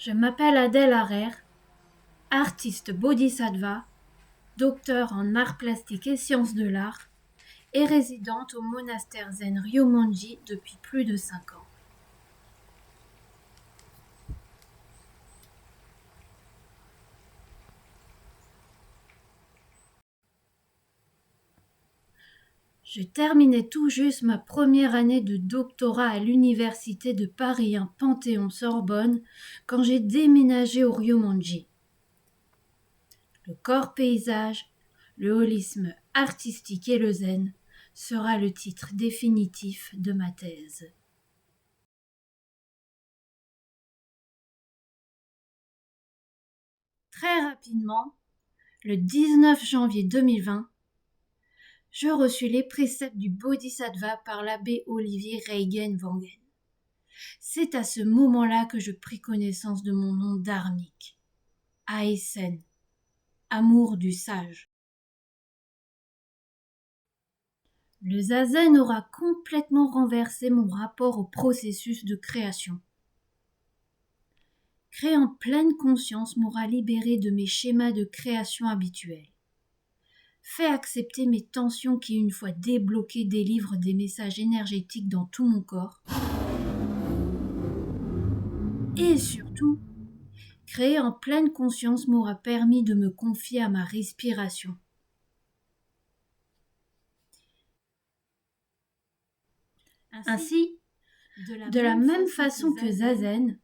Je m'appelle Adèle Harrer, artiste bodhisattva, docteur en arts plastiques et sciences de l'art et résidente au monastère zen Ryomonji depuis plus de 5 ans. Je terminais tout juste ma première année de doctorat à l'université de Paris 1 Panthéon-Sorbonne quand j'ai déménagé au Ryomonji. Le corps-paysage, le holisme artistique et le zen sera le titre définitif de ma thèse. Très rapidement, le 19 janvier 2020, je reçus les préceptes du Bodhisattva par l'abbé Olivier Reigen-Wangen. C'est à ce moment-là que je pris connaissance de mon nom dharmique, Aesen, amour du sage. Le zazen aura complètement renversé mon rapport au processus de création. Créer en pleine conscience m'aura libéré de mes schémas de création habituels. Fait accepter mes tensions qui, une fois débloquées, délivrent des messages énergétiques dans tout mon corps. Et surtout, créer en pleine conscience m'aura permis de me confier à ma respiration. Ainsi, de la même façon que Zazen,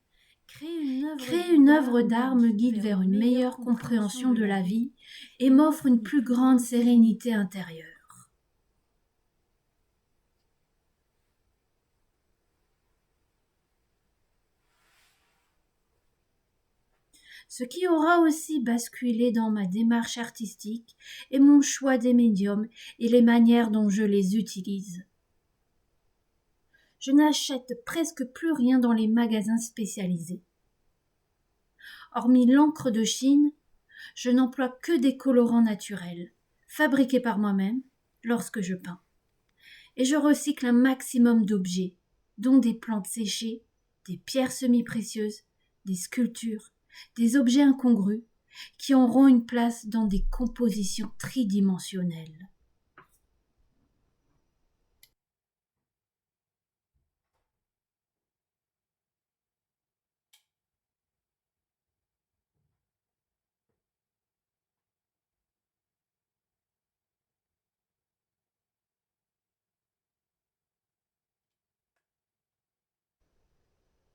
créer une œuvre d'art me guide vers une meilleure compréhension de la vie et m'offre une plus grande sérénité intérieure. Ce qui aura aussi basculé dans ma démarche artistique est mon choix des médiums et les manières dont je les utilise. Je n'achète presque plus rien dans les magasins spécialisés. Hormis l'encre de Chine, je n'emploie que des colorants naturels, fabriqués par moi-même lorsque je peins. Et je recycle un maximum d'objets, dont des plantes séchées, des pierres semi-précieuses, des sculptures, des objets incongrus, qui auront une place dans des compositions tridimensionnelles.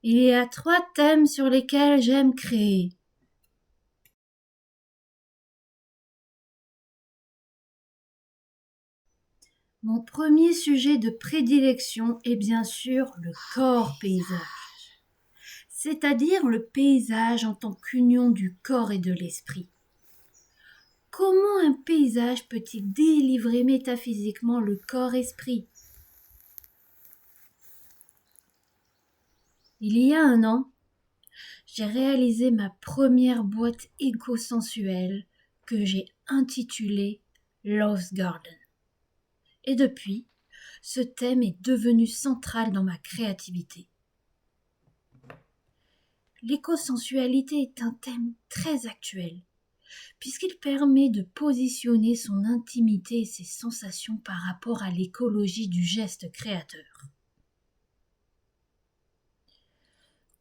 Il y a 3 thèmes sur lesquels j'aime créer. Mon premier sujet de prédilection est bien sûr le corps-paysage, c'est-à-dire le paysage en tant qu'union du corps et de l'esprit. Comment un paysage peut-il délivrer métaphysiquement le corps-esprit ? Il y a 1 an, j'ai réalisé ma première boîte éco-sensuelle que j'ai intitulée Love's Garden. Et depuis, ce thème est devenu central dans ma créativité. L'éco-sensualité est un thème très actuel, puisqu'il permet de positionner son intimité et ses sensations par rapport à l'écologie du geste créateur.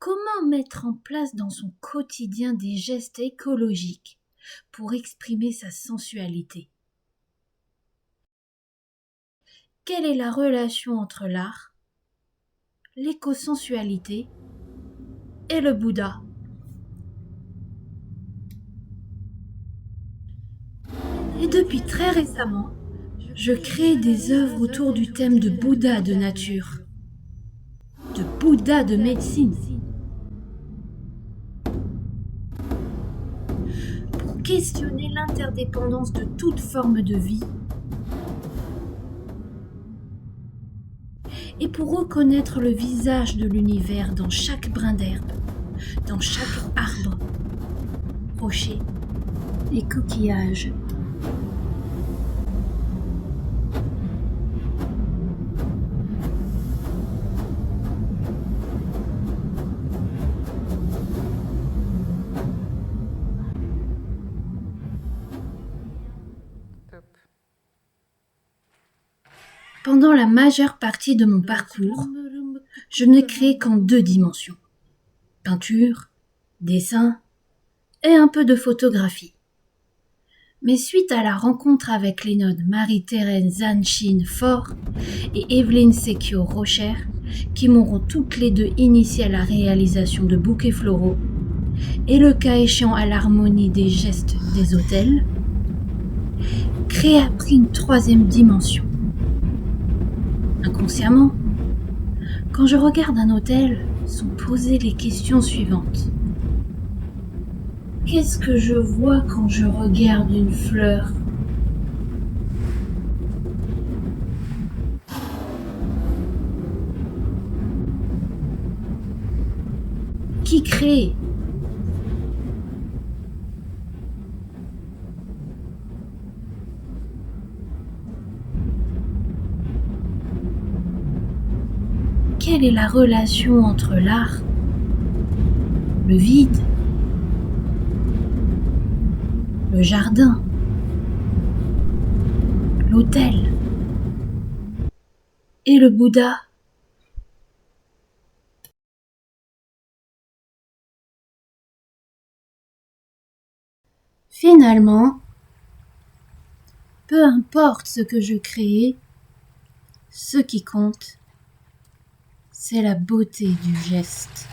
Comment mettre en place dans son quotidien des gestes écologiques pour exprimer sa sensualité ? Quelle est la relation entre l'art, l'éco-sensualité et le Bouddha ? Et depuis très récemment, je crée des œuvres autour du thème de Bouddha de nature, de Bouddha de médecine, pour questionner l'interdépendance de toute forme de vie et pour reconnaître le visage de l'univers dans chaque brin d'herbe, dans chaque arbre, rocher et coquillage. Pendant la majeure partie de mon parcours, je ne crée qu'en 2 dimensions. Peinture, dessin et un peu de photographie. Mais suite à la rencontre avec les nonnes Marie-Thérèse Zanchin Faure et Evelyne Secchio Rocher, qui m'auront toutes les deux initiées à la réalisation de bouquets floraux, et le cas échéant à l'harmonie des gestes des autels, créer a pris une 3e dimension. Inconsciemment, quand je regarde un autel, sont posées les questions suivantes. Qu'est-ce que je vois quand je regarde une fleur ? Qui crée ? Quelle est la relation entre l'art, le vide, le jardin, l'autel et le Bouddha ? Finalement, peu importe ce que je crée, ce qui compte, c'est la beauté du geste.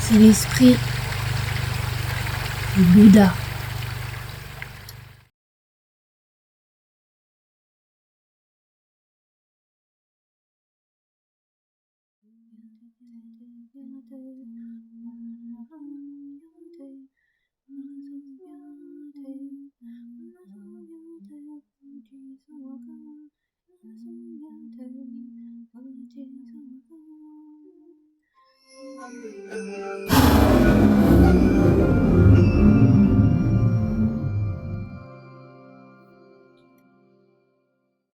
C'est l'esprit du Bouddha.